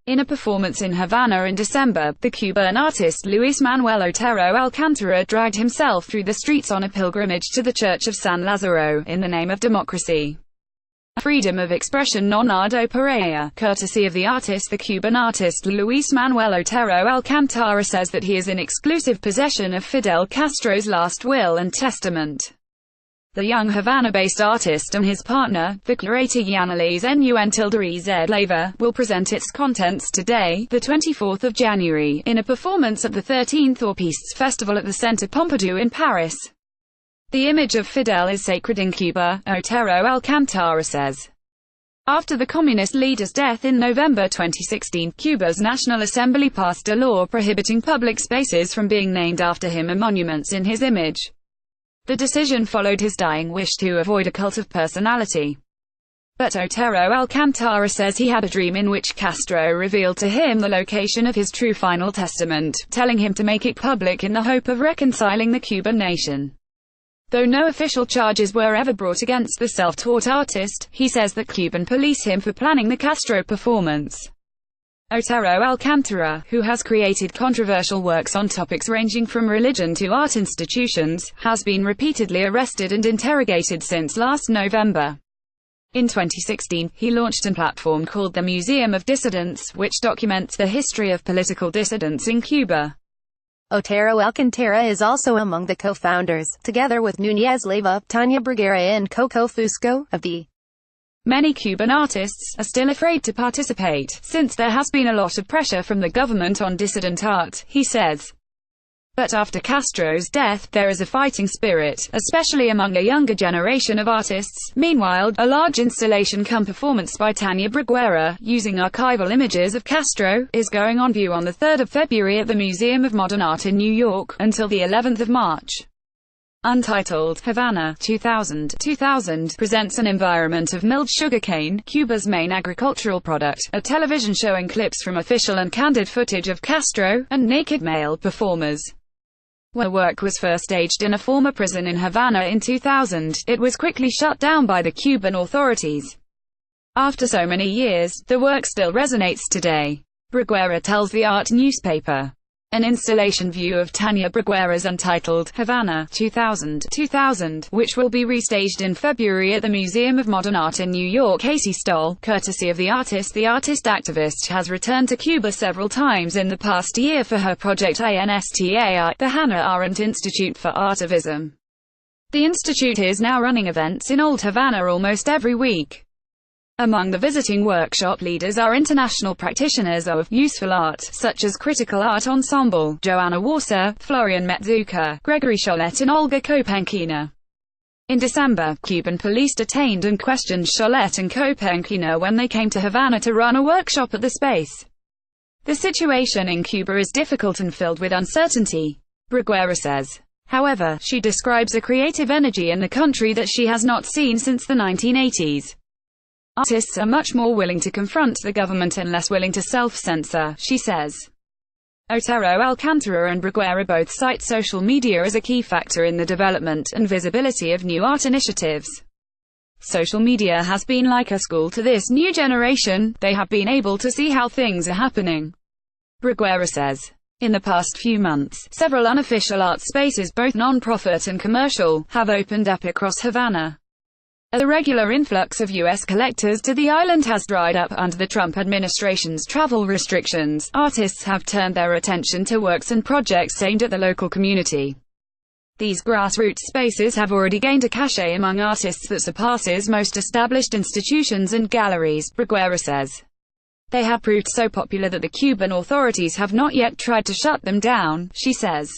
In a performance in Havana in December, the Cuban artist Luis Manuel Otero Alcántara dragged himself through the streets on a pilgrimage to the Church of San Lázaro, in the name of democracy. Freedom of expression non ardo por ella, courtesy of the artist. The Cuban artist Luis Manuel Otero Alcántara says that he is in exclusive possession of Fidel Castro's last will and testament. The young Havana-based artist and his partner, the curator Yanalise Nuentilde Leva, will present its contents today, the 24th of January, in a performance at the 13th Orpistes Festival at the Centre Pompidou in Paris. The image of Fidel is sacred in Cuba, Otero Alcántara says. After the communist leader's death in November 2016, Cuba's National Assembly passed a law prohibiting public spaces from being named after him and monuments in his image. The decision followed his dying wish to avoid a cult of personality. But Otero Alcántara says he had a dream in which Castro revealed to him the location of his true final testament, telling him to make it public in the hope of reconciling the Cuban nation. Though no official charges were ever brought against the self-taught artist, he says that Cuban police him for planning the Castro performance. Otero Alcántara, who has created controversial works on topics ranging from religion to art institutions, has been repeatedly arrested and interrogated since last November. In 2016, he launched a platform called the Museum of Dissidents, which documents the history of political dissidents in Cuba. Otero Alcántara is also among the co-founders, together with Núñez Leyva, Tania Bruguera and Coco Fusco, of the. Many Cuban artists are still afraid to participate, since there has been a lot of pressure from the government on dissident art, he says. But after Castro's death, there is a fighting spirit, especially among a younger generation of artists. Meanwhile, a large installation cum performance by Tania Bruguera, using archival images of Castro, is going on view on the 3rd of February at the Museum of Modern Art in New York, until the 11th of March. Untitled, Havana, 2000, presents an environment of milled sugarcane, Cuba's main agricultural product, a television showing clips from official and candid footage of Castro, and naked male performers. When the work was first staged in a former prison in Havana in 2000, it was quickly shut down by the Cuban authorities. After so many years, the work still resonates today. Bruguera tells the art newspaper. An installation view of Tania Bruguera's untitled Havana 2000, which will be restaged in February at the Museum of Modern Art in New York. Casey Stoll, courtesy of the artist activist, has returned to Cuba several times in the past year for her project INSTAI, the Hannah Arendt Institute for Artivism. The institute is now running events in Old Havana almost every week. Among the visiting workshop leaders are international practitioners of useful art, such as Critical Art Ensemble, Joanna Warser, Florian Metzuka, Gregory Chollet and Olga Kopenkina. In December, Cuban police detained and questioned Chollet and Kopenkina when they came to Havana to run a workshop at the space. The situation in Cuba is difficult and filled with uncertainty, Bruguera says. However, she describes a creative energy in the country that she has not seen since the 1980s. Artists are much more willing to confront the government and less willing to self-censor, she says. Otero Alcántara and Bruguera both cite social media as a key factor in the development and visibility of new art initiatives. Social media has been like a school to this new generation. They have been able to see how things are happening, Bruguera says. In the past few months, several unofficial art spaces, both non-profit and commercial, have opened up across Havana. As the regular influx of U.S. collectors to the island has dried up under the Trump administration's travel restrictions, artists have turned their attention to works and projects aimed at the local community. These grassroots spaces have already gained a cachet among artists that surpasses most established institutions and galleries, Bruguera says. They have proved so popular that the Cuban authorities have not yet tried to shut them down, she says.